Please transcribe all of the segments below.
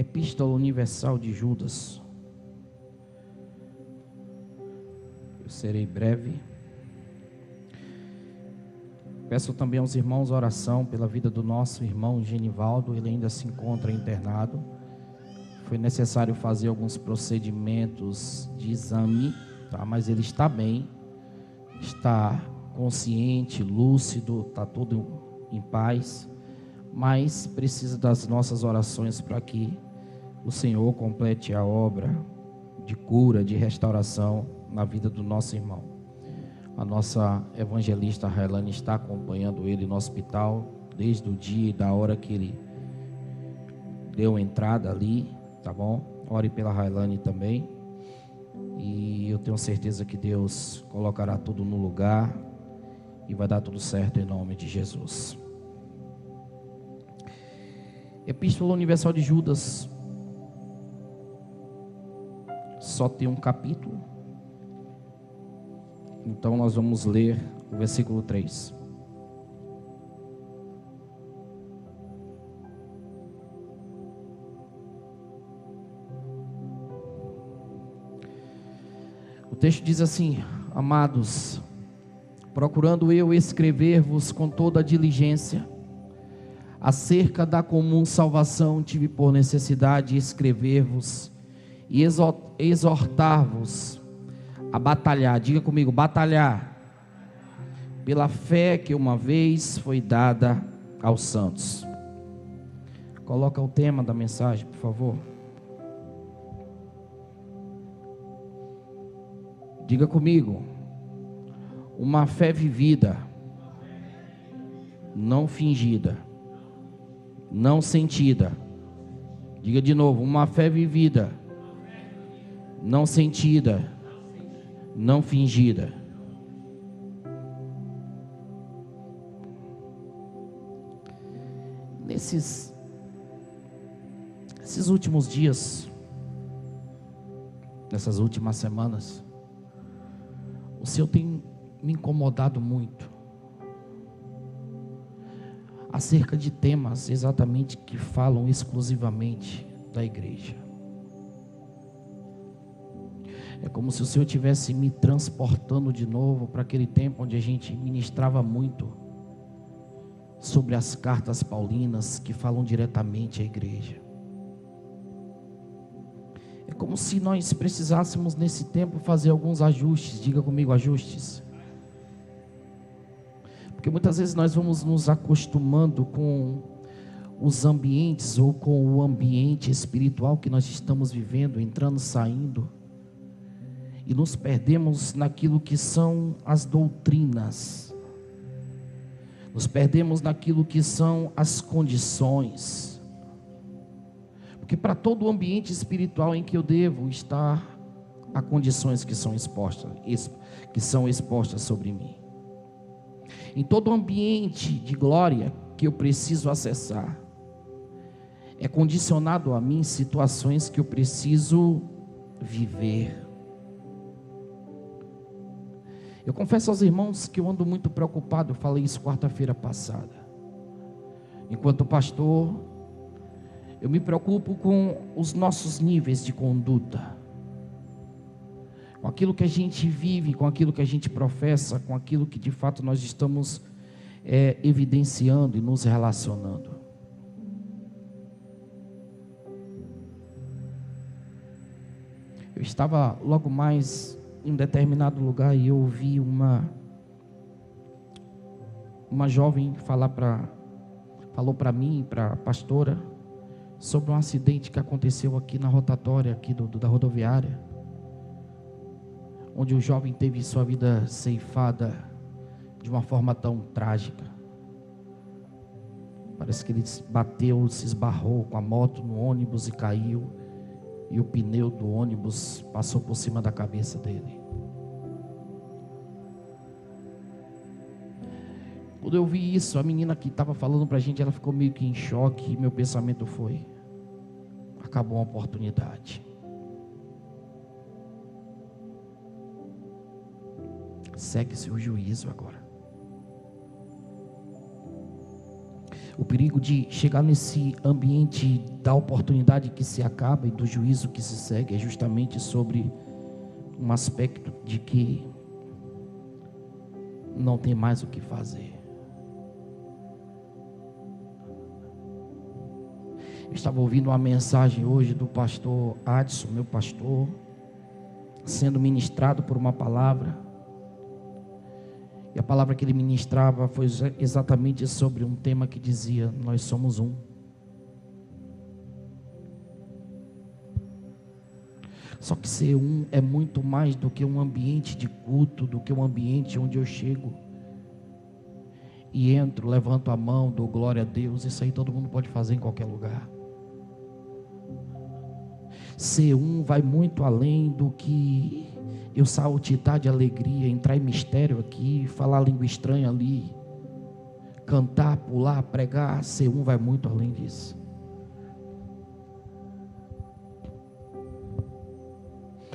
Epístola Universal de Judas. Eu serei breve. Peço também aos irmãos oração pela vida do nosso irmão Genivaldo. Ele ainda se encontra internado. Foi necessário fazer alguns procedimentos de exame, tá? Mas ele está bem, está consciente, lúcido, está tudo em paz. Mas precisa das nossas orações para que o Senhor complete a obra de cura, de restauração na vida do nosso irmão. A nossa evangelista Railane está acompanhando ele no hospital desde o dia e da hora que ele deu entrada ali, tá bom? Ore pela Railane também. E eu tenho certeza que Deus colocará tudo no lugar e vai dar tudo certo em nome de Jesus. Epístola Universal de Judas só tem um capítulo, então nós vamos ler o versículo 3. O texto diz assim: amados, procurando eu escrever-vos com toda a diligência acerca da comum salvação, tive por necessidade escrever-vos e exortar-vos a batalhar. Diga comigo, batalhar pela fé que uma vez foi dada aos santos. Coloca o tema da mensagem, por favor. Diga comigo, uma fé vivida, não fingida, não sentida. Diga de novo, uma fé vivida, não sentida, não fingida. Nesses últimos dias, nessas últimas semanas, o Senhor tem me incomodado muito acerca de temas exatamente que falam exclusivamente da igreja. É como se o Senhor estivesse me transportando de novo para aquele tempo onde a gente ministrava muito sobre as cartas paulinas que falam diretamente à igreja. É como se nós precisássemos nesse tempo fazer alguns ajustes. Diga comigo, ajustes. Porque muitas vezes nós vamos nos acostumando com os ambientes ou com o ambiente espiritual que nós estamos vivendo, entrando, saindo, e nos perdemos naquilo que são as doutrinas, nos perdemos naquilo que são as condições, porque para todo o ambiente espiritual em que eu devo estar, há condições que são expostas sobre mim. Em todo ambiente de glória que eu preciso acessar, é condicionado a mim situações que eu preciso viver. Eu confesso aos irmãos que eu ando muito preocupado. Eu falei isso quarta-feira passada. Enquanto pastor, eu me preocupo com os nossos níveis de conduta, com aquilo que a gente vive, com aquilo que a gente professa, com aquilo que de fato nós estamos evidenciando e nos relacionando. Eu estava logo mais em um determinado lugar e eu ouvi uma jovem falou para mim, para a pastora, sobre um acidente que aconteceu aqui na rotatória aqui da rodoviária, onde o jovem teve sua vida ceifada de uma forma tão trágica. Parece que ele bateu, se esbarrou com a moto no ônibus e caiu, e o pneu do ônibus passou por cima da cabeça dele. Quando eu vi isso, a menina que estava falando para a gente, ela ficou meio que em choque, e meu pensamento foi: acabou uma oportunidade. Segue-se o juízo agora. O perigo de chegar nesse ambiente da oportunidade que se acaba e do juízo que se segue é justamente sobre um aspecto de que não tem mais o que fazer. Eu estava ouvindo uma mensagem hoje do pastor Adson, meu pastor, sendo ministrado por uma palavra. E a palavra que ele ministrava foi exatamente sobre um tema que dizia: nós somos um. Só que ser um é muito mais do que um ambiente de culto, do que um ambiente onde eu chego e entro, levanto a mão, dou glória a Deus. Isso aí todo mundo pode fazer em qualquer lugar. Ser um vai muito além do que eu saltitar de alegria, entrar em mistério aqui, falar língua estranha ali, cantar, pular, pregar. Ser um vai muito além disso.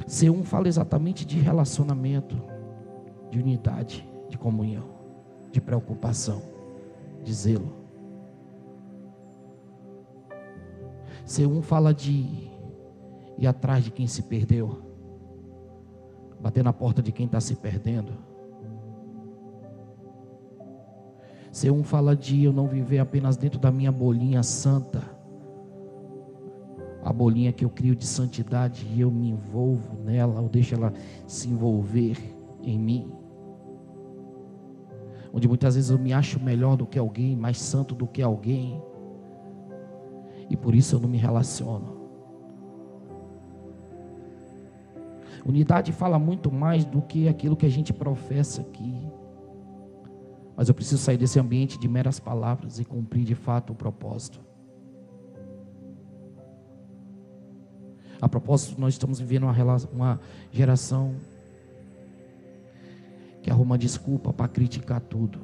Ser um fala exatamente de relacionamento, de unidade, de comunhão, de preocupação, de zelo. Ser um fala de ir atrás de quem se perdeu, bater na porta de quem está se perdendo. Ser um fala de eu não viver apenas dentro da minha bolinha santa, a bolinha que eu crio de santidade e eu me envolvo nela, ou deixo ela se envolver em mim, onde muitas vezes eu me acho melhor do que alguém, mais santo do que alguém, e por isso eu não me relaciono. Unidade fala muito mais do que aquilo que a gente professa aqui. Mas eu preciso sair desse ambiente de meras palavras e cumprir de fato o propósito. A propósito, nós estamos vivendo uma geração que arruma desculpa para criticar tudo.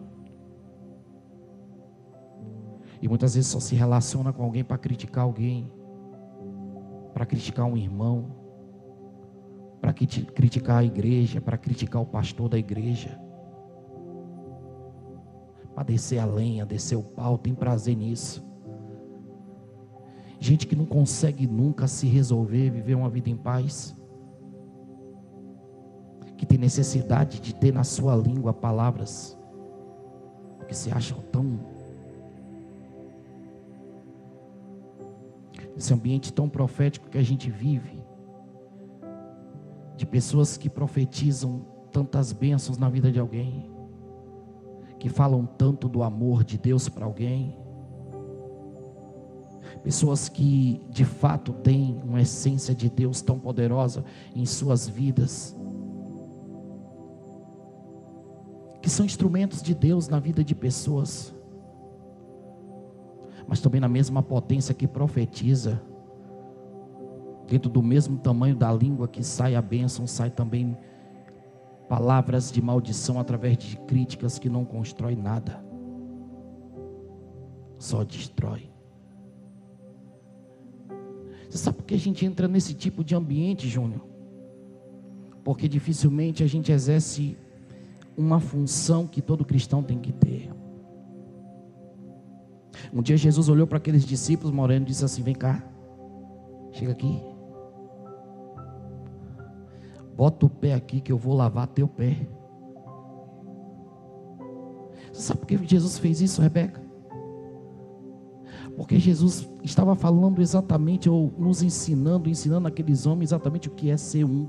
E muitas vezes só se relaciona com alguém para criticar alguém, para criticar um irmão, para criticar a igreja, para criticar o pastor da igreja, para descer a lenha, descer o pau, tem prazer nisso. Gente que não consegue nunca se resolver, viver uma vida em paz, que tem necessidade de ter na sua língua palavras que se acham tão, esse ambiente tão profético que a gente vive, de pessoas que profetizam tantas bênçãos na vida de alguém, que falam tanto do amor de Deus para alguém, pessoas que de fato têm uma essência de Deus tão poderosa em suas vidas, que são instrumentos de Deus na vida de pessoas, mas também na mesma potência que profetiza, dentro do mesmo tamanho da língua que sai a bênção, sai também palavras de maldição através de críticas que não constroem nada, só destrói. Você sabe por que a gente entra nesse tipo de ambiente, Júnior? Porque dificilmente a gente exerce uma função que todo cristão tem que ter. Um dia Jesus olhou para aqueles discípulos morando e disse assim: vem cá, chega aqui, bota o pé aqui que eu vou lavar teu pé. Você sabe por que Jesus fez isso, Rebeca? Porque Jesus estava falando exatamente, ou nos ensinando aqueles homens exatamente o que é ser um.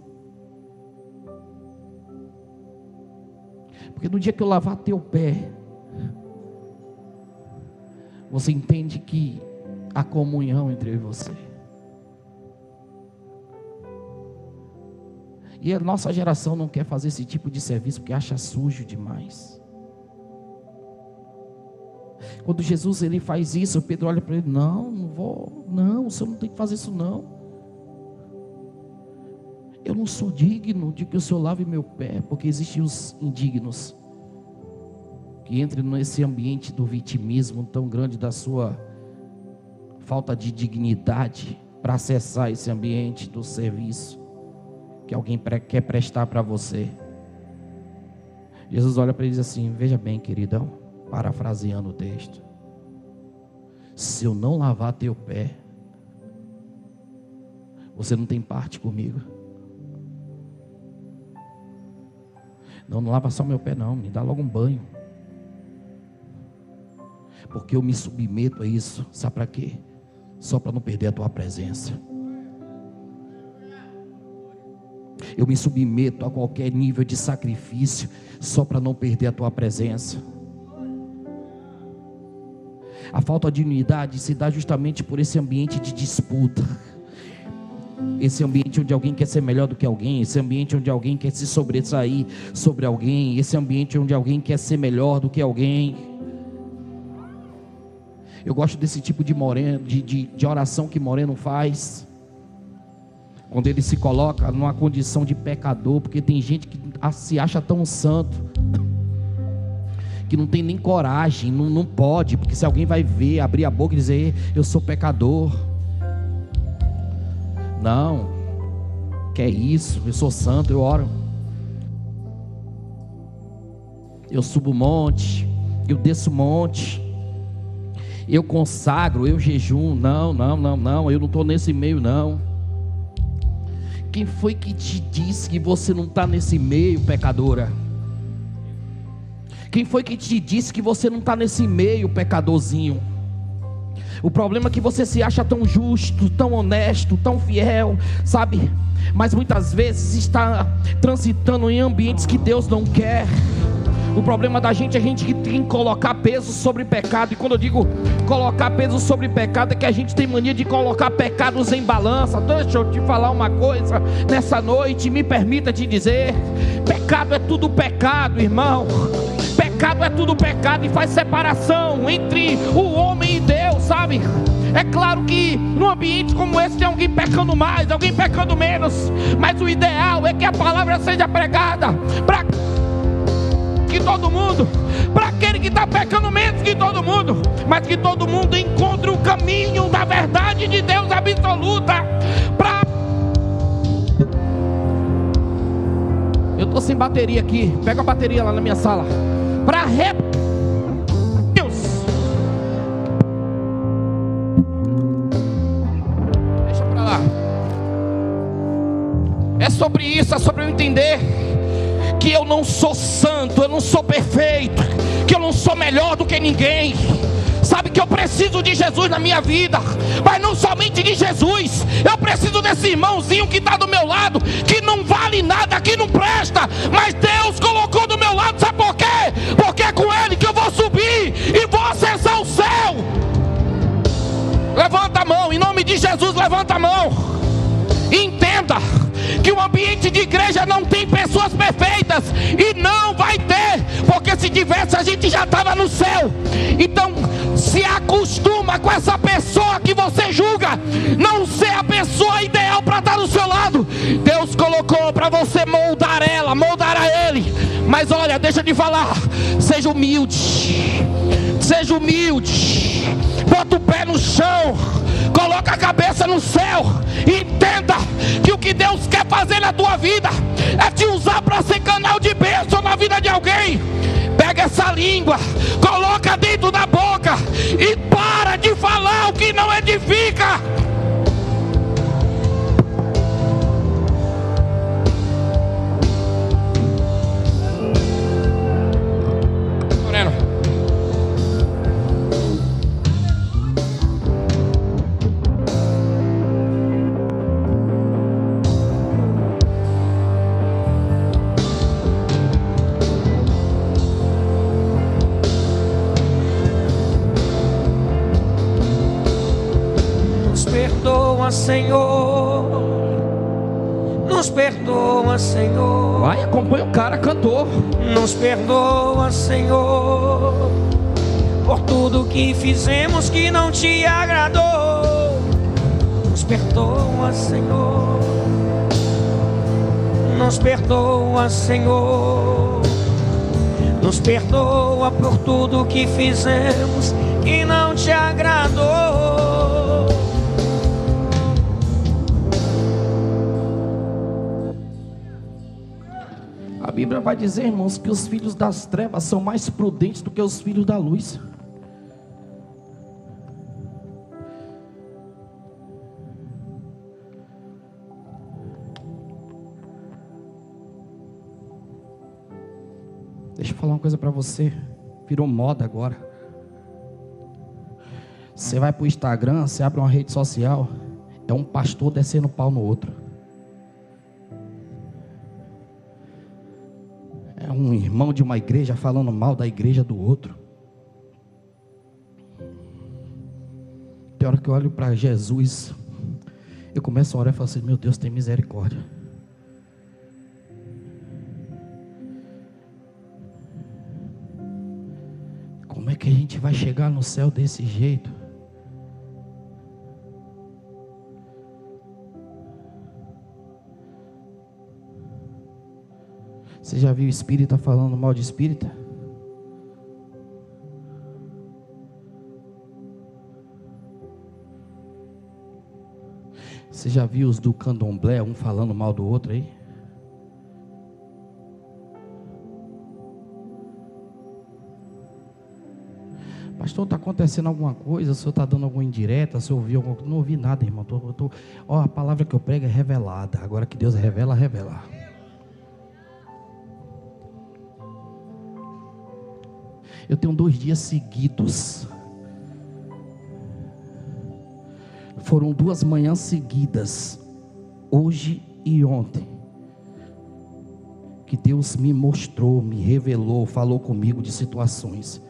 Porque no dia que eu lavar teu pé, você entende que há comunhão entre eu e você. E a nossa geração não quer fazer esse tipo de serviço porque acha sujo demais. Quando Jesus ele faz isso, Pedro olha para ele: não vou, não, o senhor não tem que fazer isso não. Eu não sou digno de que o senhor lave meu pé, porque existem os indignos que entram nesse ambiente do vitimismo tão grande, da sua falta de dignidade, para acessar esse ambiente do serviço que alguém quer prestar para você. Jesus olha para ele e diz assim: veja bem, queridão, parafraseando o texto, Se eu não lavar teu pé, você não tem parte comigo. Não lava só meu pé não, me dá logo um banho. Porque eu me submeto a isso, sabe para quê? Só para não perder a tua presença. Eu me submeto a qualquer nível de sacrifício, só para não perder a tua presença. A falta de unidade se dá justamente por esse ambiente de disputa. Esse ambiente onde alguém quer ser melhor do que alguém. Esse ambiente onde alguém quer se sobressair sobre alguém. Esse ambiente onde alguém quer ser melhor do que alguém. Eu gosto desse tipo de oração que Moreno faz. Quando ele se coloca numa condição de pecador. Porque tem gente que se acha tão santo que não tem nem coragem, não pode. Porque se alguém vai ver, abrir a boca e dizer: eu sou pecador. Não, que é isso, eu sou santo, eu oro, eu subo o monte, eu desço o monte, eu consagro, eu jejum. Não, eu não estou nesse meio não. Quem foi que te disse que você não está nesse meio, pecadora? Quem foi que te disse que você não está nesse meio, pecadorzinho? O problema é que você se acha tão justo, tão honesto, tão fiel, sabe? Mas muitas vezes está transitando em ambientes que Deus não quer. O problema da gente é a gente que tem que colocar peso sobre pecado. E quando eu digo colocar peso sobre pecado, é que a gente tem mania de colocar pecados em balança. Deixa eu te falar uma coisa nessa noite, me permita te dizer: pecado é tudo pecado, irmão. Pecado é tudo pecado e faz separação entre o homem e Deus, sabe? É claro que num ambiente como esse tem alguém pecando mais, alguém pecando menos, mas o ideal é que a palavra seja pregada para que todo mundo, para aquele que está pecando menos que todo mundo, mas que todo mundo encontre o caminho da verdade de Deus absoluta. Eu estou sem bateria aqui, pega a bateria lá na minha sala. Para Deus. Deixa para lá. É sobre isso, é sobre eu entender que eu não sou santo, eu não sou perfeito, que eu não sou melhor do que ninguém. Sabe que eu preciso de Jesus na minha vida, mas não somente de Jesus. Eu preciso desse irmãozinho que está do meu lado, que não vale nada, que não presta, mas Deus colocou do meu lado. Sabe por quê? Porque é com Ele que eu vou subir e vou acessar o céu. Levanta a mão, em nome de Jesus, levanta a mão. Entenda que o ambiente de igreja não tem pessoas perfeitas, e não vai ter, porque se tivesse a gente já estava no céu. Então se acostuma com essa pessoa que você julga não ser a pessoa ideal para estar do seu lado. Deus colocou para você moldar ela, moldar a ele. Mas olha, deixa eu te falar, seja humilde, seja humilde, bota o pé no chão, coloca a cabeça no céu e entenda que o que Deus quer fazer na tua vida é te usar para ser canal de bênção na vida de alguém. Pega essa língua, coloca dentro da boca e para de falar o que não edifica. Senhor, nos perdoa, Senhor. Vai, acompanha o cara, cantor. Nos perdoa, Senhor, por tudo que fizemos que não te agradou. Nos perdoa, Senhor. Nos perdoa, Senhor. Nos perdoa por tudo que fizemos que não te agradou. A Bíblia vai dizer, irmãos, que os filhos das trevas são mais prudentes do que os filhos da luz. Deixa eu falar uma coisa para você. Virou moda agora. Você vai para o Instagram, você abre uma rede social, é um pastor descendo pau no outro. É um irmão de uma igreja falando mal da igreja do outro. Tem hora que eu olho para Jesus, eu começo a orar e falo assim: meu Deus, tem misericórdia. Como é que a gente vai chegar no céu desse jeito? Você já viu espírita falando mal de espírita? Você já viu os do candomblé, um falando mal do outro aí? Pastor, está acontecendo alguma coisa? O senhor está dando alguma indireta? O senhor ouviu alguma coisa? Não ouvi nada, irmão. A palavra que eu prego é revelada. Agora que Deus revela, revela. Eu tenho 2 dias seguidos. Foram 2 manhãs seguidas, hoje e ontem, que Deus me mostrou, me revelou, falou comigo de situações.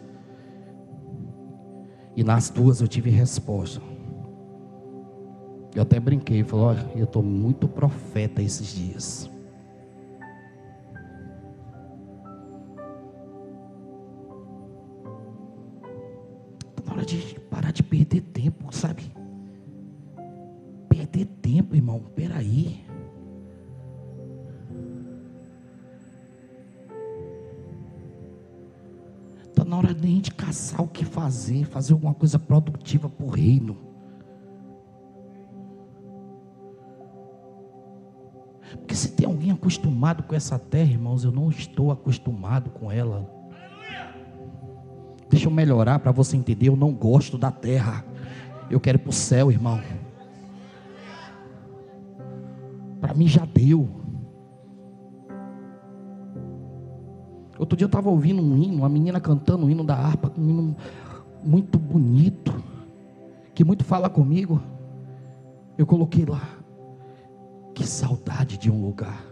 E nas 2 eu tive resposta. Eu até brinquei, falei: olha, eu estou muito profeta esses dias. Está na hora de parar de perder tempo, sabe? Perder tempo, irmão, peraí. Está na hora de a gente caçar o que fazer alguma coisa produtiva para o reino. Porque se tem alguém acostumado com essa terra, irmãos, eu não estou acostumado com ela. Deixa eu melhorar para você entender, eu não gosto da terra. Eu quero ir para o céu, irmão. Para mim já deu. Outro dia eu estava ouvindo um hino, uma menina cantando um hino da harpa, um hino muito bonito, que muito fala comigo. Eu coloquei lá: que saudade de um lugar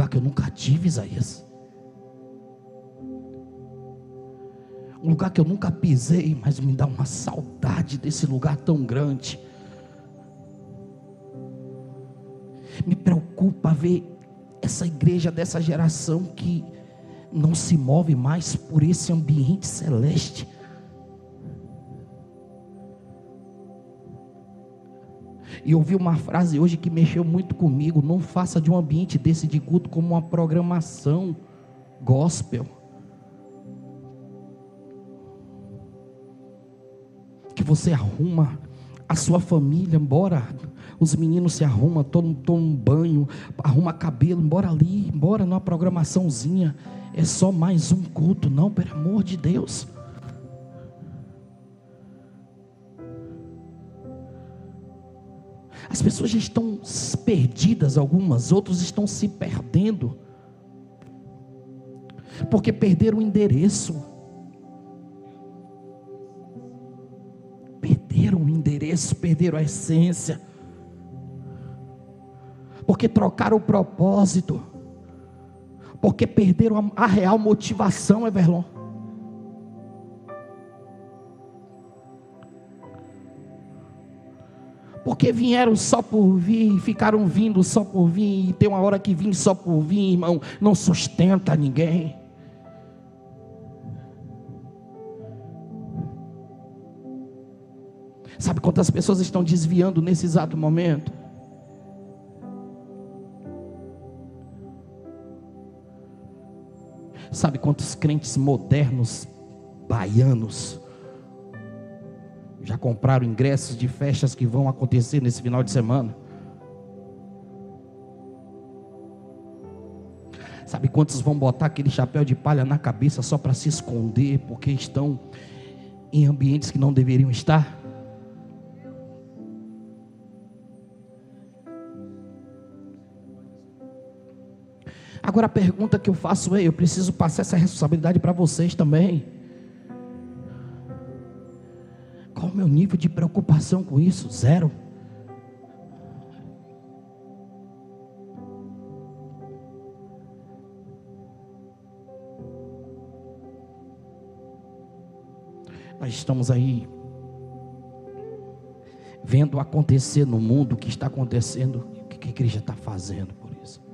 que eu nunca tive, Isaías. Um lugar que eu nunca pisei, mas me dá uma saudade desse lugar tão grande. Me preocupa ver essa igreja dessa geração que não se move mais por esse ambiente celeste. E eu ouvi uma frase hoje que mexeu muito comigo: não faça de um ambiente desse de culto como uma programação gospel. Que você arruma a sua família, embora os meninos se arrumam, tomam um banho, arruma cabelo, embora numa programaçãozinha, é só mais um culto. Não, pelo amor de Deus. As pessoas já estão perdidas, algumas, outros estão se perdendo, porque perderam o endereço. Perderam a essência, porque trocaram o propósito, porque perderam a real motivação, Everlon. Porque vieram só por vir, ficaram vindo só por vir, e tem uma hora que vim só por vir, irmão, não sustenta ninguém. Sabe quantas pessoas estão desviando nesse exato momento? Sabe quantos crentes modernos, baianos, já compraram ingressos de festas que vão acontecer nesse final de semana? Sabe quantos vão botar aquele chapéu de palha na cabeça só para se esconder, porque estão em ambientes que não deveriam estar? Agora a pergunta que eu faço é: eu preciso passar essa responsabilidade para vocês também. Qual o meu nível de preocupação com isso? 0. Nós estamos aí vendo acontecer no mundo o que está acontecendo. O que a igreja está fazendo por isso?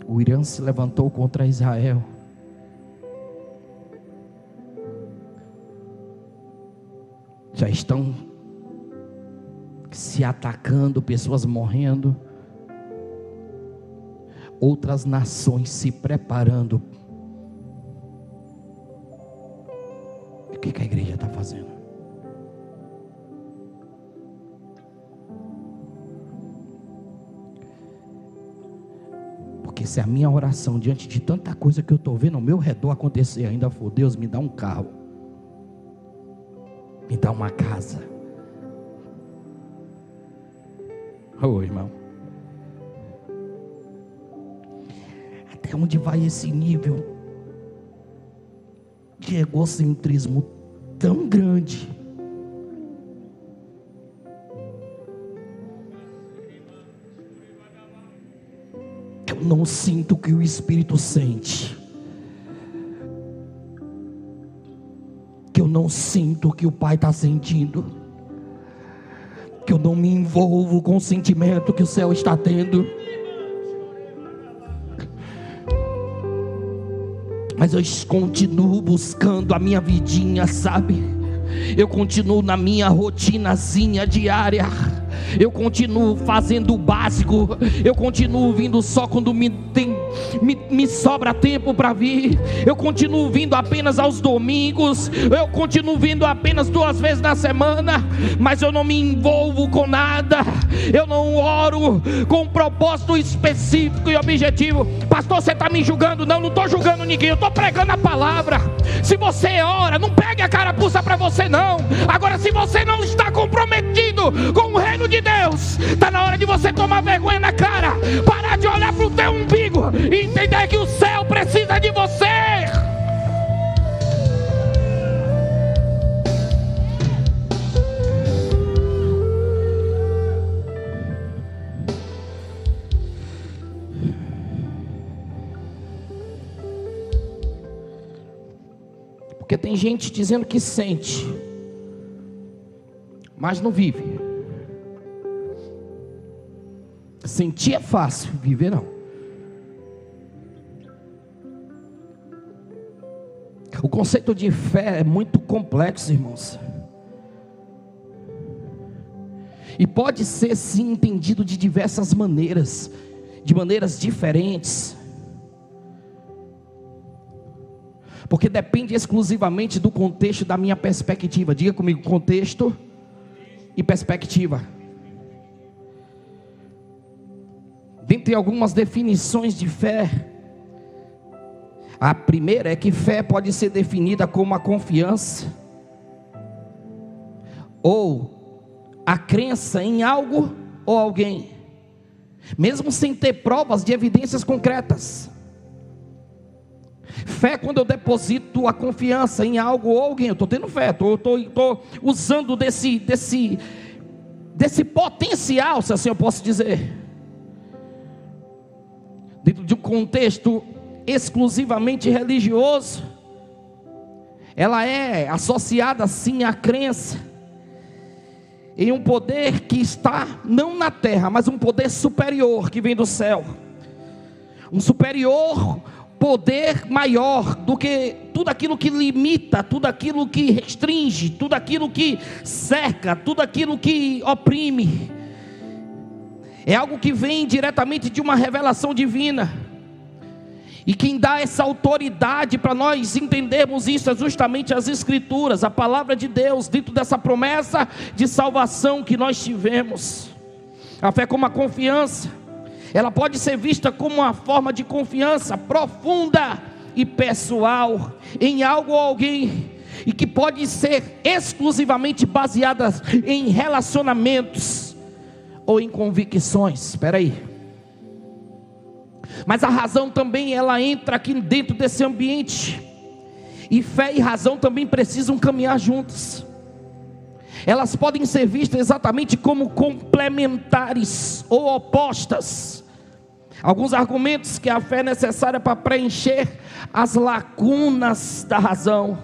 O Irã se levantou contra Israel. Já estão se atacando, pessoas morrendo. Outras nações se preparando. O que a igreja está fazendo? Porque se a minha oração diante de tanta coisa que eu estou vendo ao meu redor acontecer ainda for: Deus, me dá um carro, me dá uma casa. Ô irmão, até onde vai esse nível de egocentrismo tão grande? Que eu não sinto o que o Espírito sente, que eu não sinto o que o Pai está sentindo, que eu não me envolvo com o sentimento que o céu está tendo. Mas eu continuo buscando a minha vidinha, sabe? Eu continuo na minha rotinazinha diária. Eu continuo fazendo o básico. Eu continuo vindo só quando me sobra tempo para vir. Eu continuo vindo apenas aos domingos. Eu continuo vindo apenas 2 vezes na semana. Mas eu não me envolvo com nada. Eu não oro com um propósito específico e objetivo. Pastor, você está me julgando? Não estou julgando ninguém. Eu estou pregando a palavra. Se você ora, não pegue a carapuça para você não. Agora, se você não está comprometido com o reino de Deus, está na hora de você tomar vergonha na cara, parar de olhar para o teu umbigo e entender que o céu precisa de você. Porque tem gente dizendo que sente, mas não vive. Sentir é fácil, viver não. O conceito de fé é muito complexo, irmãos. E pode ser sim entendido de diversas maneiras, de maneiras diferentes. Porque depende exclusivamente do contexto, da minha perspectiva. Diga comigo: contexto e perspectiva. Dentre algumas definições de fé, a primeira é que fé pode ser definida como a confiança ou a crença em algo ou alguém, mesmo sem ter provas de evidências concretas. Fé é quando eu deposito a confiança em algo ou alguém. Eu estou tendo fé, estou usando desse potencial, se assim eu posso dizer, dentro de um contexto exclusivamente religioso. Ela é associada sim à crença em um poder que está não na terra, mas um poder superior que vem do céu, um superior poder maior do que tudo aquilo que limita, tudo aquilo que restringe, tudo aquilo que cerca, tudo aquilo que oprime. É algo que vem diretamente de uma revelação divina. E quem dá essa autoridade para nós entendermos isso é justamente as Escrituras, a palavra de Deus, dentro dessa promessa de salvação que nós tivemos. A fé como a confiança, ela pode ser vista como uma forma de confiança profunda e pessoal em algo ou alguém, e que pode ser exclusivamente baseada em relacionamentos ou em convicções. Espera aí. Mas a razão também, ela entra aqui dentro desse ambiente. E fé e razão também precisam caminhar juntas. Elas podem ser vistas exatamente como complementares ou opostas. Alguns argumentos que a fé é necessária para preencher as lacunas da razão,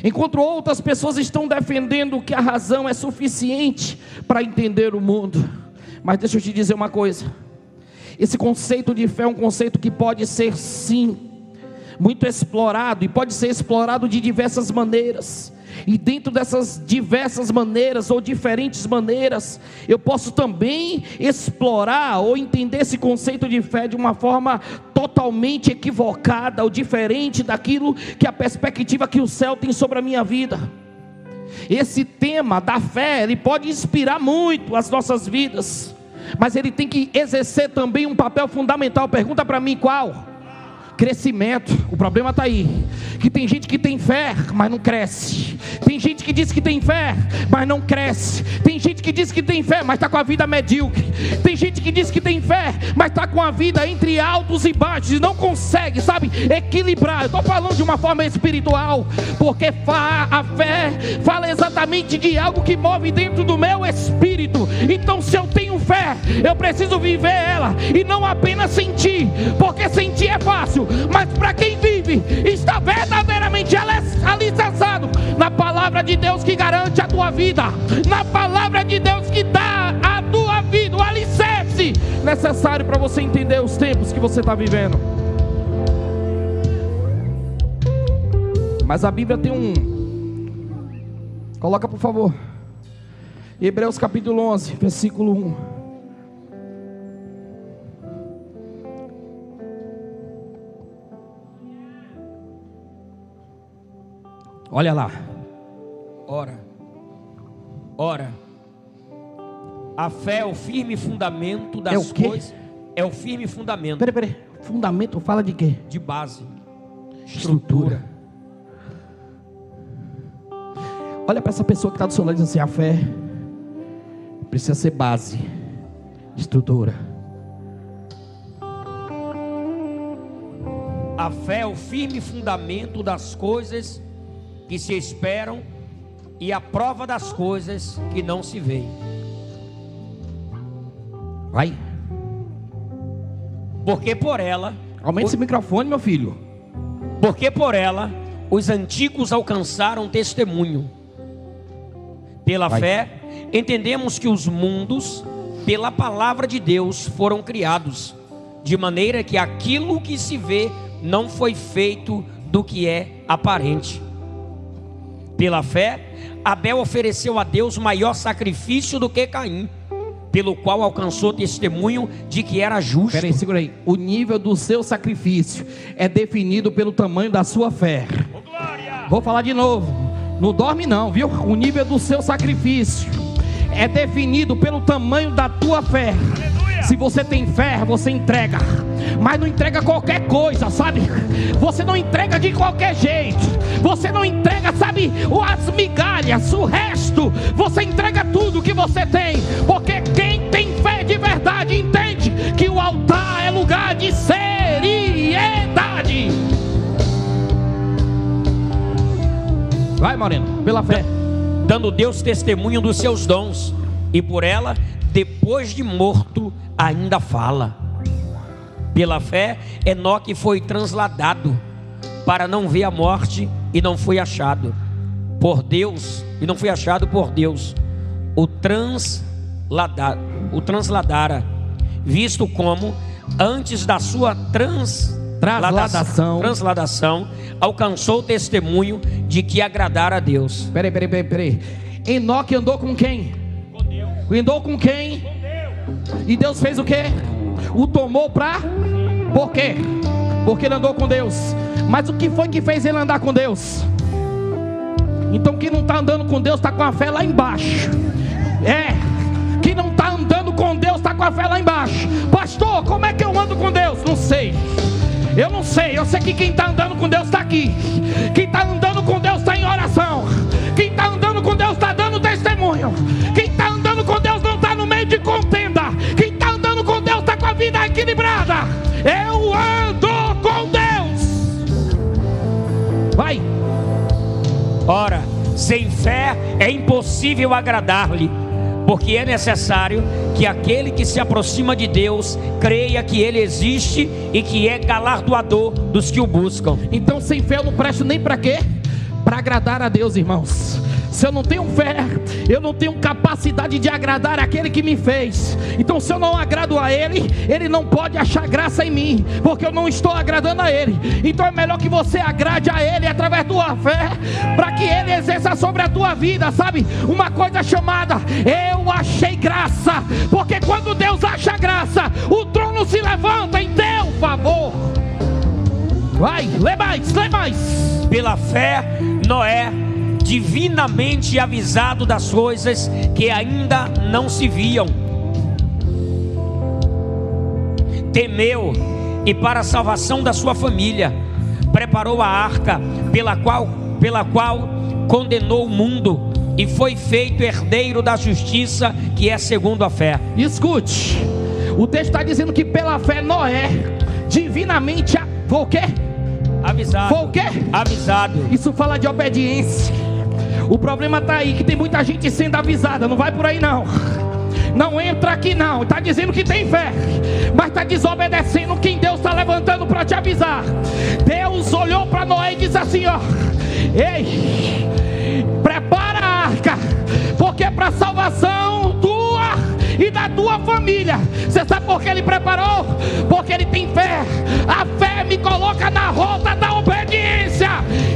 enquanto outras pessoas estão defendendo que a razão é suficiente para entender o mundo. Mas deixa eu te dizer uma coisa: esse conceito de fé é um conceito que pode ser, sim, muito explorado, e pode ser explorado de diversas maneiras. E dentro dessas diversas maneiras, ou diferentes maneiras, eu posso também explorar ou entender esse conceito de fé de uma forma totalmente equivocada, ou diferente daquilo que a perspectiva que o céu tem sobre a minha vida. Esse tema da fé, ele pode inspirar muito as nossas vidas, mas ele tem que exercer também um papel fundamental. Pergunta para mim qual? Crescimento. O problema está aí, que tem gente que tem fé, mas não cresce. Tem gente que diz que tem fé, mas não cresce. Tem gente que diz que tem fé, mas está com a vida medíocre. Tem gente que diz que tem fé, mas está com a vida entre altos e baixos, e não consegue, sabe, equilibrar. Eu estou falando de uma forma espiritual, porque a fé fala exatamente de algo que move dentro do meu espírito. Então, se eu tenho fé, eu preciso viver ela, e não apenas sentir, porque sentir é fácil, mas para quem vive, está verdadeiramente alicerçado na palavra de Deus que garante a tua vida, na palavra de Deus que dá a tua vida o alicerce necessário para você entender os tempos que você está vivendo. Mas a Bíblia tem coloca por favor, Hebreus capítulo 11, versículo 1. Olha lá. Ora, a fé é o firme fundamento das coisas. É o firme fundamento. Peraí. Fundamento fala de quê? De base. Estrutura. Olha para essa pessoa que está do seu lado e diz assim: a fé precisa ser base, estrutura. A fé é o firme fundamento das coisas que se esperam e a prova das coisas que não se veem. Vai. Porque por ela... Aumente esse microfone, meu filho. Porque por ela os antigos alcançaram testemunho. Pela fé entendemos que os mundos, pela palavra de Deus, foram criados, de maneira que aquilo que se vê não foi feito do que é aparente. Pela fé, Abel ofereceu a Deus maior sacrifício do que Caim, pelo qual alcançou testemunho de que era justo. Peraí, segura aí. O nível do seu sacrifício é definido pelo tamanho da sua fé. Vou falar de novo. Não dorme não, viu? O nível do seu sacrifício é definido pelo tamanho da tua fé. Se você tem fé, você entrega, mas não entrega qualquer coisa, sabe? Você não entrega de qualquer jeito. Você não entrega, sabe, as migalhas, o resto. Você entrega tudo que você tem, porque quem tem fé de verdade entende que o altar é lugar de seriedade. Vai, Moreno, pela fé. Dando Deus testemunho dos seus dons, e por ela, depois de morto, ainda fala. Pela fé, Enoque foi transladado para não ver a morte, e não foi achado por Deus, o transladara, visto como antes da sua transladação alcançou o testemunho de que agradara a Deus. Peraí. Enoque andou com quem? Com Deus. Andou com quem? Com Deus. E Deus fez o quê? O tomou para... Por quê? Porque ele andou com Deus. Mas o que foi que fez ele andar com Deus? Então quem não está andando com Deus está com a fé lá embaixo. Quem não está andando com Deus está com a fé lá embaixo. Pastor, como é que eu ando com Deus? Não sei. Eu não sei, eu sei que quem está andando com Deus está aqui. Quem está andando com Deus está em oração. Ora, sem fé é impossível agradar-lhe, porque é necessário que aquele que se aproxima de Deus creia que Ele existe e que é galardoador dos que o buscam. Então sem fé eu não presto nem para quê? Para agradar a Deus, irmãos. Se eu não tenho fé, eu não tenho capacidade de agradar aquele que me fez. Então se eu não agrado a Ele, Ele não pode achar graça em mim, porque eu não estou agradando a Ele. Então é melhor que você agrade a Ele através da tua fé, para que Ele exerça sobre a tua vida, sabe? Uma coisa chamada, eu achei graça. Porque quando Deus acha graça, o trono se levanta em teu favor. Vai, lê mais, lê mais. Pela fé, Noé, divinamente avisado das coisas que ainda não se viam, temeu e para a salvação da sua família preparou a arca, pela qual condenou o mundo e foi feito herdeiro da justiça, que é segundo a fé. Escute, o texto está dizendo que pela fé Noé divinamente foi o quê? Avisado. Foi o quê? Avisado. Isso fala de obediência. O problema está aí, que tem muita gente sendo avisada. Não vai por aí não. Não entra aqui não. Está dizendo que tem fé, mas está desobedecendo quem Deus está levantando para te avisar. Deus olhou para Noé e disse assim, ó: ei, prepara a arca, porque é para salvação tua e da tua família. Você sabe por que ele preparou? Porque ele tem fé. A fé me coloca na rota da obediência,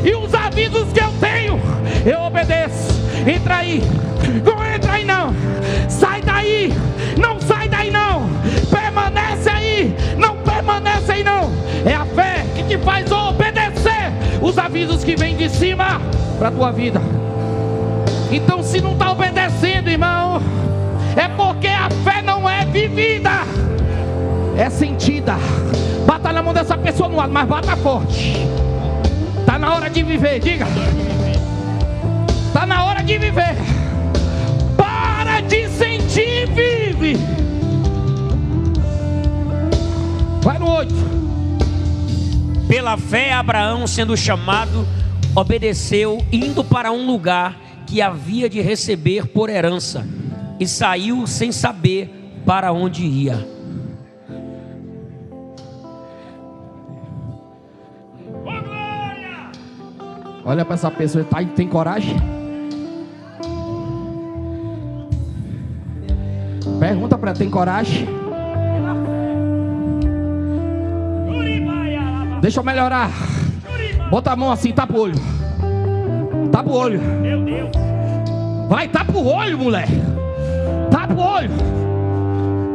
e os avisos que eu tenho, eu obedeço. Entra aí, não entra aí não. Sai daí, não sai daí não. Permanece aí, não permanece aí não. É a fé que te faz obedecer os avisos que vêm de cima para a tua vida. Então se não está obedecendo, irmão, é porque a fé não é vivida, é sentida. Bata na mão dessa pessoa no lado, mas bata forte. Está na hora de viver, diga. Está na hora de viver. Para de sentir, vive. Vai no 8. Pela fé Abraão, sendo chamado, obedeceu, indo para um lugar que havia de receber por herança, e saiu sem saber para onde ia. Olha para essa pessoa, tem coragem? Pergunta para ela, tem coragem? Deixa eu melhorar. Bota a mão assim, tapa o olho. Tapa o olho. Meu Deus. Vai, tapa o olho, mulher. Tapa o olho.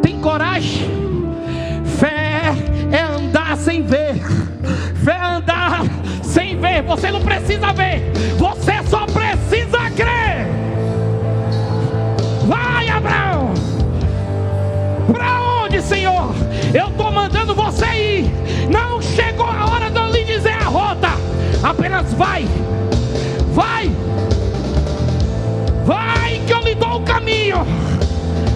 Tem coragem? Fé é andar sem ver. Fé é andar sem ver. Você não precisa ver, você só precisa crer. Vai, Abraão. Para onde, Senhor? Eu estou mandando você ir. Não chegou a hora de eu lhe dizer a rota. Apenas vai. Vai. Vai que eu lhe dou o caminho.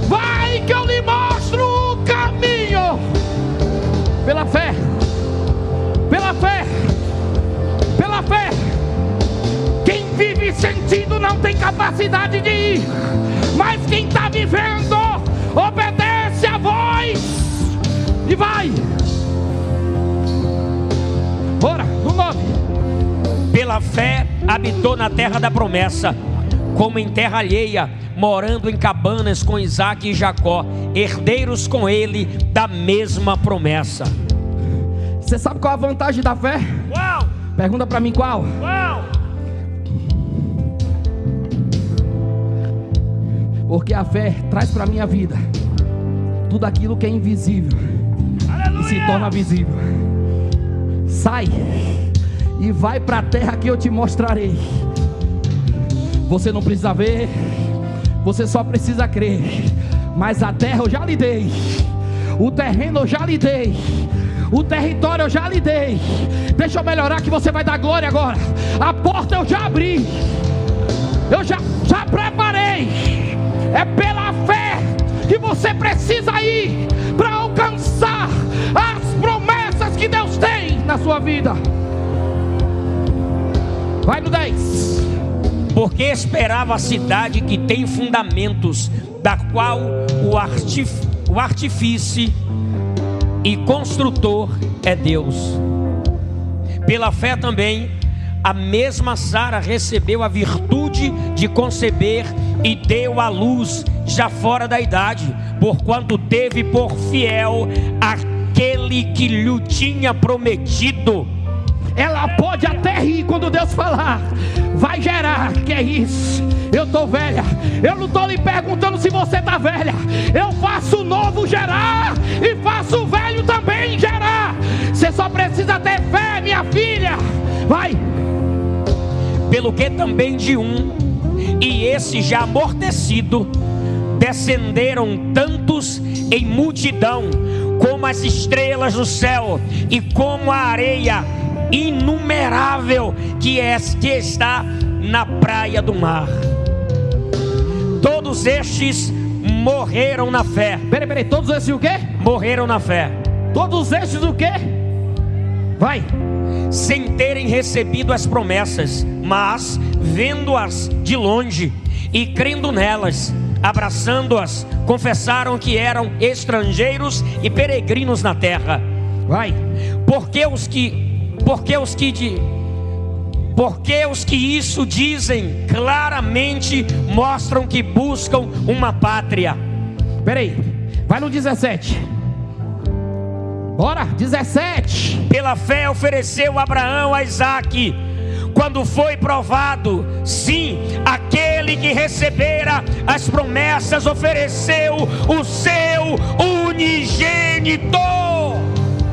Vai que eu lhe mostro o caminho. Pela fé. Pela fé. Pela fé. Quem vive sentindo não tem capacidade de ir. Mas quem está vivendo, obedece a voz e vai. Bora, no 9. Pela fé habitou na terra da promessa, como em terra alheia, morando em cabanas com Isaque e Jacó, herdeiros com ele da mesma promessa. Você sabe qual a vantagem da fé? Uau! Pergunta para mim qual? Uau! Porque a fé traz para a minha vida tudo aquilo que é invisível. Aleluia! E se torna visível. Sai e vai para a terra que eu te mostrarei. Você não precisa ver, você só precisa crer. Mas a terra eu já lhe dei, o terreno eu já lhe dei, o território eu já lhe dei. Deixa eu melhorar que você vai dar glória agora. A porta eu já abri, eu já preparei. É pela fé que você precisa ir para alcançar as promessas que Deus tem na sua vida. Vai no 10. porque esperava a cidade que tem fundamentos, da qual o artífice e construtor é Deus. Pela fé também, a mesma Sara recebeu a virtude de conceber e deu à luz já fora da idade, porquanto teve por fiel aquele que lhe tinha prometido. Ela pode até rir quando Deus falar, vai gerar, que é isso? Eu estou velha, eu não estou lhe perguntando se você está velha. Eu faço o novo gerar e faço o velho também gerar. Você só precisa ter fé, minha filha. Vai. Pelo que também de um, e esse já amortecido, descenderam tantos em multidão, como as estrelas do céu, e como a areia inumerável que está na praia do mar. Todos estes morreram na fé. Peraí, todos estes o quê? Morreram na fé. Todos estes o quê? Vai. Sem terem recebido as promessas, mas vendo-as de longe e crendo nelas, abraçando-as, confessaram que eram estrangeiros e peregrinos na terra. Vai. Porque os que isso dizem claramente mostram que buscam uma pátria. Peraí, vai no 17. Bora, 17. Pela fé ofereceu Abraão a Isaque, quando foi provado. Sim, aquele que recebera as promessas ofereceu o seu unigênito.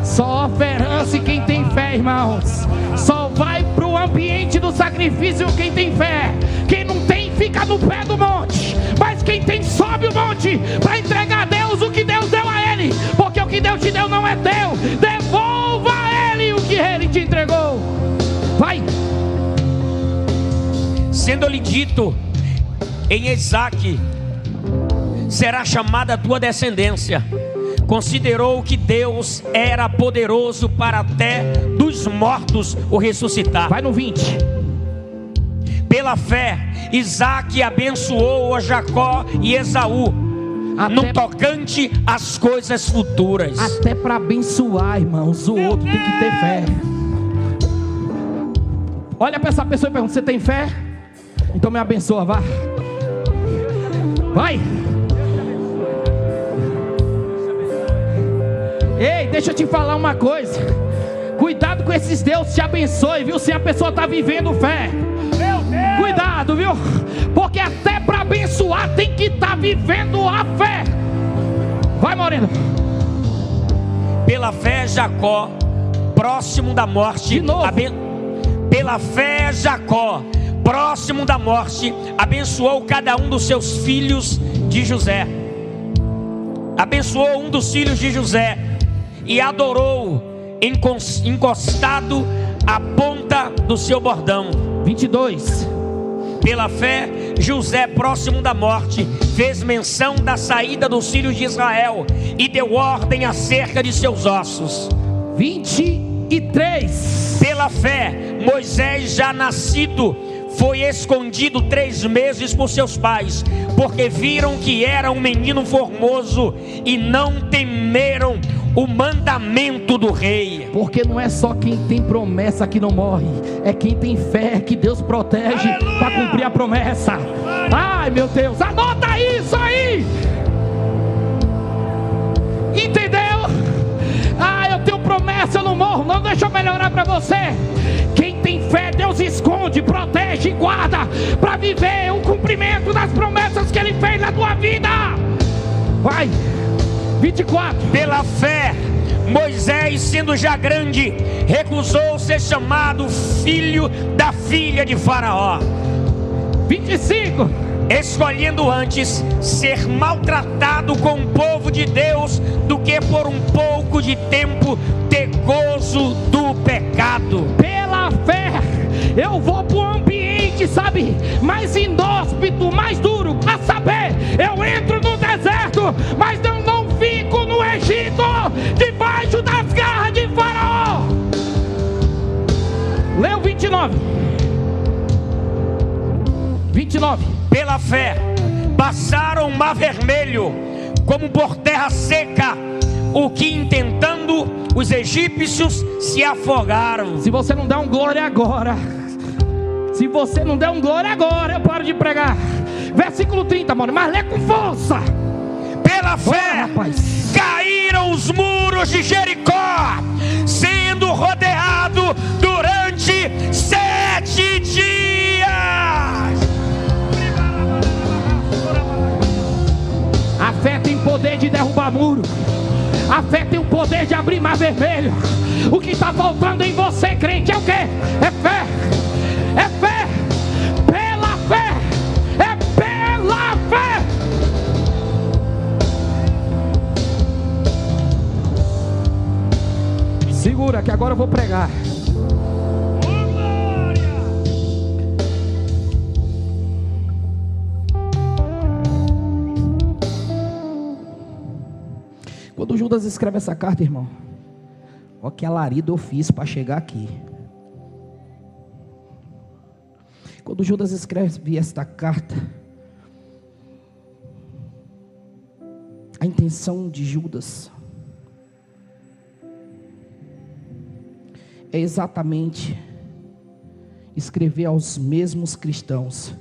Só oferece quem tem fé, irmãos. Só vai para o ambiente do sacrifício quem tem fé. Quem não tem fica no pé do monte, mas quem tem sobe o monte para entregar a Deus o que Deus deu a ele, porque o que Deus te deu não é teu. Devolva a ele o que ele te entregou. Vai. Sendo-lhe dito em Isaque, será chamada a tua descendência, considerou que Deus era poderoso para até dos mortos o ressuscitar. Vai no 20. Pela fé, Isaque abençoou a Jacó e Esaú, no tocante às coisas futuras. Até para abençoar, irmãos, o outro tem que ter fé. Olha para essa pessoa e pergunta: você tem fé? Então me abençoa, vá. Vai. Ei, deixa eu te falar uma coisa. Cuidado com esses Deus te abençoe, viu? Se a pessoa está vivendo fé. Cuidado, viu? Porque até para abençoar tem que estar vivendo a fé. Vai, Moreno. Pela fé, Jacó, próximo da morte. De novo. Pela fé, Jacó, próximo da morte, abençoou cada um dos seus filhos de José. Abençoou um dos filhos de José e adorou encostado à ponta do seu bordão. 22. Pela fé, José, próximo da morte, fez menção da saída dos filhos de Israel e deu ordem acerca de seus ossos. 23. Pela fé, Moisés, já nascido, foi escondido 3 meses por seus pais, porque viram que era um menino formoso e não temeram o mandamento do rei. Porque não é só quem tem promessa que não morre, é quem tem fé que Deus protege para cumprir a promessa. Ai, meu Deus, anota isso aí. Entendeu? Ah, eu tenho promessa, eu não morro. Não, deixa eu melhorar para você. Quem tem fé, Deus esconde, protege e guarda para viver o cumprimento das promessas que Ele fez na tua vida. Vai. 24. Pela fé, Moisés, sendo já grande, recusou ser chamado filho da filha de Faraó. 25. Escolhendo antes ser maltratado com o povo de Deus do que por um pouco de tempo ter gozo do pecado. Pela fé, eu vou para o ambiente, sabe, mais inóspito, mais duro. A saber, eu entro no deserto, mas eu não fico no Egito, debaixo das garras de Faraó. Leu 29. 29. Pela fé, passaram o mar vermelho como por terra seca, o que intentando os egípcios se afogaram. Se você não der um glória agora, se você não der um glória agora, eu paro de pregar. Versículo 30, mano, mas lê com força. Pela fé, caíram os muros de Jericó, sendo rodeado durante 7 dias. A fé tem poder de derrubar muro. A fé tem o poder de abrir mar vermelho. O que está faltando em você, crente, é o quê? É fé. É fé. Pela fé. É pela fé. Segura que agora eu vou pregar. Quando Judas escreve essa carta, irmão, olha que alarido eu fiz para chegar aqui. Quando Judas escreve esta carta, a intenção de Judas é exatamente escrever aos mesmos cristãos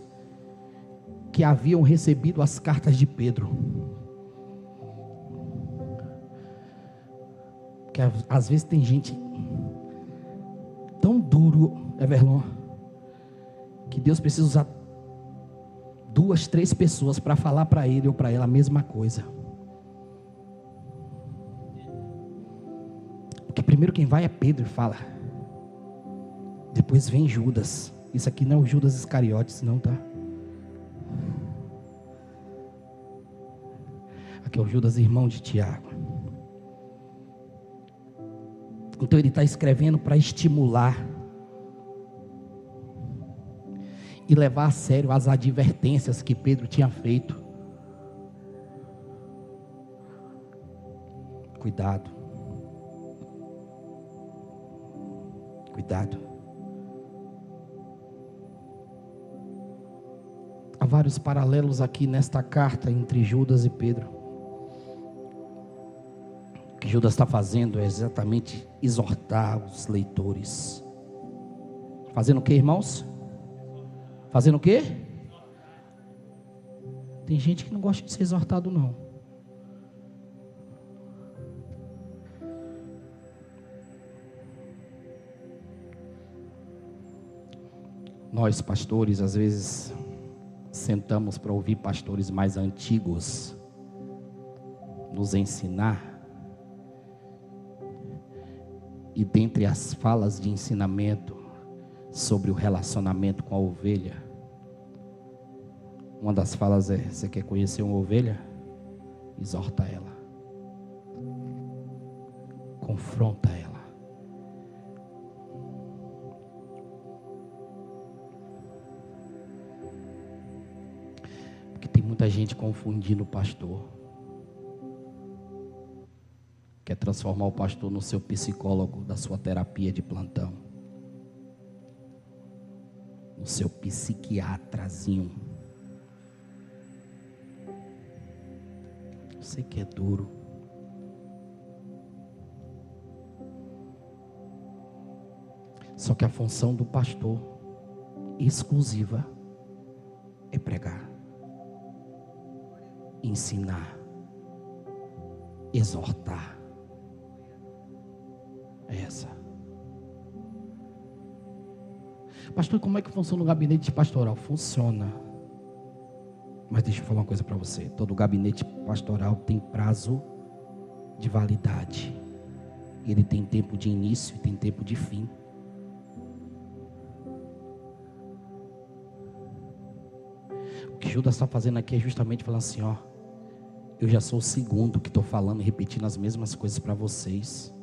que haviam recebido as cartas de Pedro. Porque às vezes tem gente tão duro, Everlon, que Deus precisa usar 2, 3 pessoas para falar para ele ou para ela a mesma coisa. Porque primeiro quem vai é Pedro e fala. Depois vem Judas. Isso aqui não é o Judas Iscariotes não, tá? Aqui é o Judas, irmão de Tiago. Então ele está escrevendo para estimular e levar a sério as advertências que Pedro tinha feito. Cuidado. Cuidado. Há vários paralelos aqui nesta carta entre Judas e Pedro. O que Judas está fazendo é exatamente exortar os leitores. Fazendo o que, irmãos? Fazendo o que? Tem gente que não gosta de ser exortado, não. Nós, pastores, às vezes sentamos para ouvir pastores mais antigos nos ensinar. E dentre as falas de ensinamento sobre o relacionamento com a ovelha, uma das falas é: você quer conhecer uma ovelha? Exorta ela, confronta ela. Porque tem muita gente confundindo o pastor. Quer transformar o pastor no seu psicólogo da sua terapia de plantão, no seu psiquiatrazinho. Eu sei que é duro. Só que a função do pastor exclusiva é pregar, ensinar, exortar. É essa. Pastor, como é que funciona o gabinete pastoral? Funciona. Mas deixa eu falar uma coisa para você. Todo gabinete pastoral tem prazo de validade. Ele tem tempo de início e tem tempo de fim. O que Judas está fazendo aqui é justamente falando assim, ó: eu já sou o segundo que estou falando e repetindo as mesmas coisas para vocês.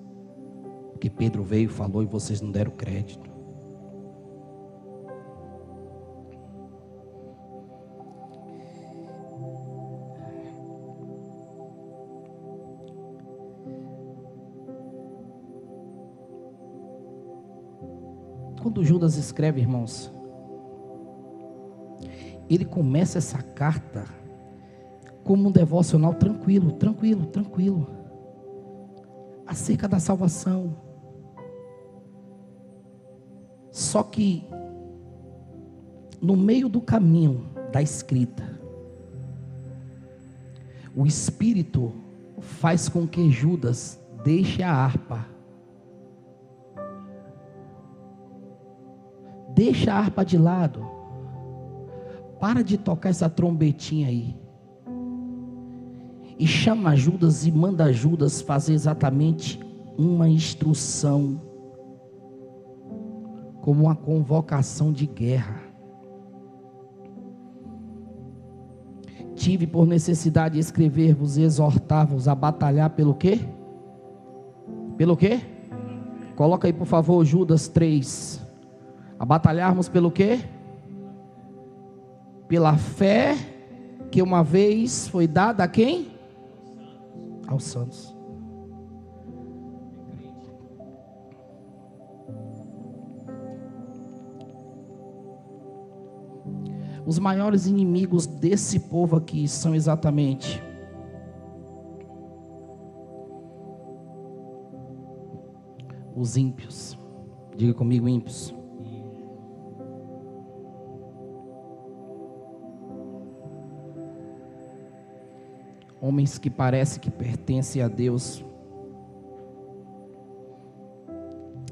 Que Pedro veio e falou e vocês não deram crédito. Quando Judas escreve, irmãos, ele começa essa carta como um devocional tranquilo, acerca da salvação. Só que no meio do caminho da escrita, o Espírito faz com que Judas deixe a harpa. Deixa a harpa de lado. Para de tocar essa trombetinha aí. E chama Judas e manda Judas fazer exatamente uma instrução, como uma convocação de guerra. Tive por necessidade de escrever-vos e exortar-vos a batalhar pelo quê? Pelo quê? Coloca aí por favor Judas 3. A batalharmos pelo quê? Pela fé que uma vez foi dada a quem? Aos santos. Os maiores inimigos desse povo aqui são exatamente os ímpios. Diga comigo, ímpios. Homens que parecem que pertencem a Deus,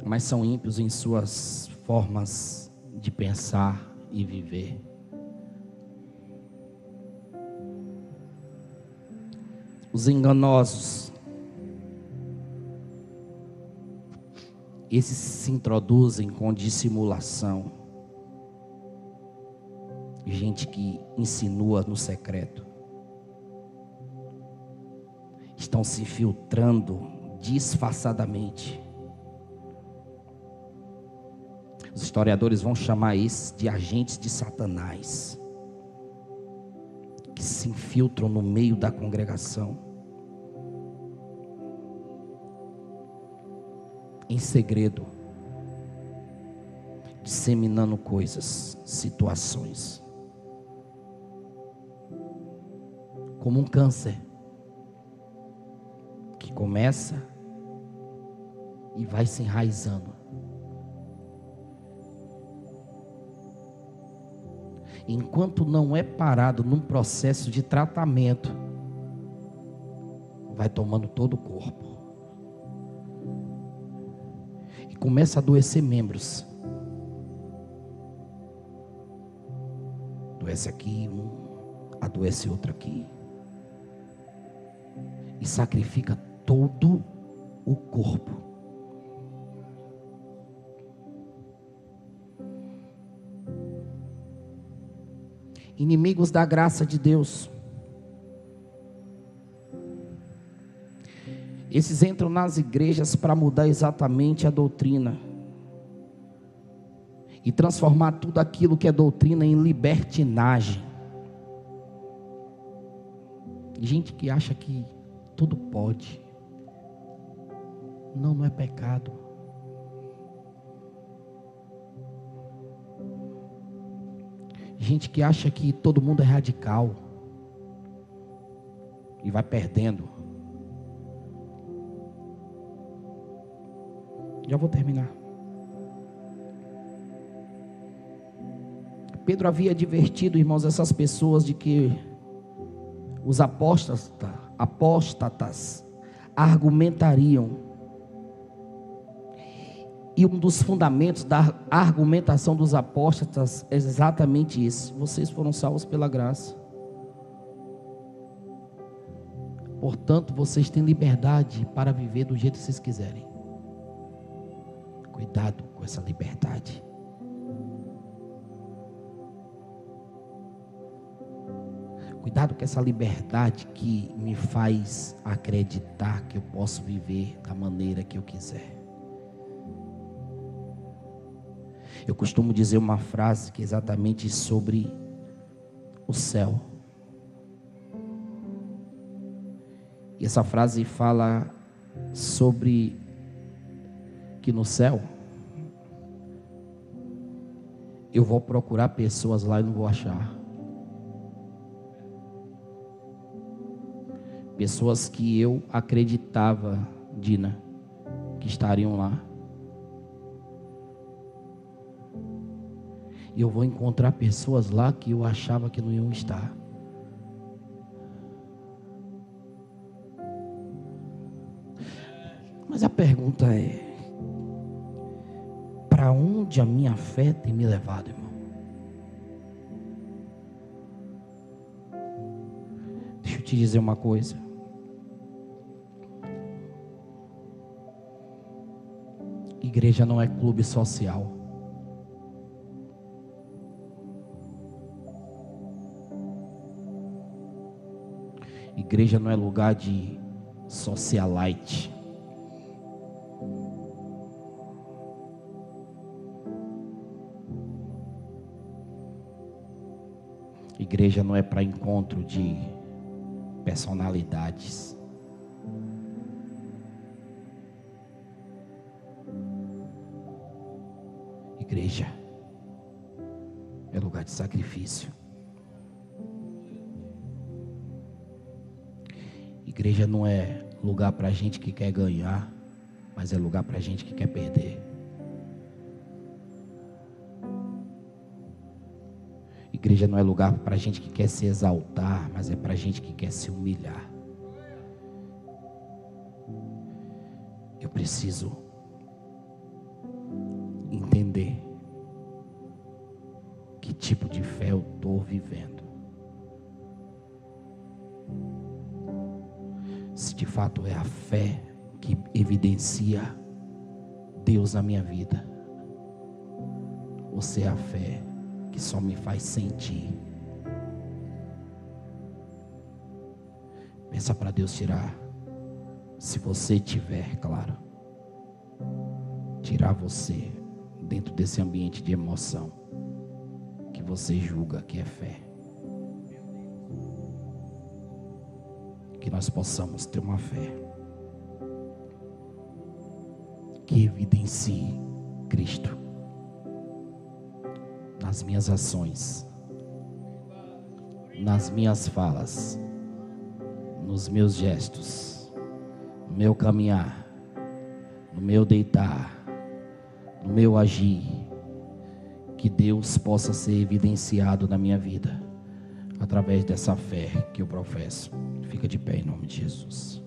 mas são ímpios em suas formas de pensar e viver. Os enganosos, esses se introduzem com dissimulação. Gente que insinua no secreto. Estão se filtrando disfarçadamente. Os historiadores vão chamar isso de agentes de Satanás, que se infiltram no meio da congregação, em segredo, disseminando coisas, situações, como um câncer, que começa e vai se enraizando. Enquanto não é parado num processo de tratamento, vai tomando todo o corpo e começa a adoecer membros. Adoece aqui adoece outro aqui, e sacrifica todo o corpo. Inimigos da graça de Deus. Esses entram nas igrejas para mudar exatamente a doutrina e transformar tudo aquilo que é doutrina em libertinagem. Gente que acha que tudo pode. Não é pecado. Gente que acha que todo mundo é radical e vai perdendo. Já vou terminar. Pedro havia advertido, irmãos, essas pessoas de que os apóstatas argumentariam. E um dos fundamentos da argumentação dos apóstatas é exatamente isso: vocês foram salvos pela graça, portanto vocês têm liberdade para viver do jeito que vocês quiserem. Cuidado com essa liberdade. Cuidado com essa liberdade que me faz acreditar que eu posso viver da maneira que eu quiser. Eu costumo dizer uma frase que é exatamente sobre o céu. E essa frase fala sobre que no céu eu vou procurar pessoas lá e não vou achar. Pessoas que eu acreditava, Dina, que estariam lá. E eu vou encontrar pessoas lá que eu achava que não iam estar. Mas a pergunta é: para onde a minha fé tem me levado, irmão? Deixa eu te dizer uma coisa. Igreja não é clube social. Igreja não é lugar de socialite. Igreja não é para encontro de personalidades. Igreja é lugar de sacrifício. Igreja não é lugar para gente que quer ganhar, mas é lugar para gente que quer perder. Igreja não é lugar para gente que quer se exaltar, mas é para gente que quer se humilhar. Eu preciso entender que tipo de fé eu estou vivendo. Se de fato é a fé que evidencia Deus na minha vida, ou se é a fé que só me faz sentir. Peça para Deus tirar, se você tiver, claro, tirar você dentro desse ambiente de emoção que você julga que é fé. Que nós possamos ter uma fé que evidencie Cristo nas minhas ações, nas minhas falas, nos meus gestos, no meu caminhar, no meu deitar, no meu agir. Que Deus possa ser evidenciado na minha vida através dessa fé que eu professo. Fica de pé em nome de Jesus.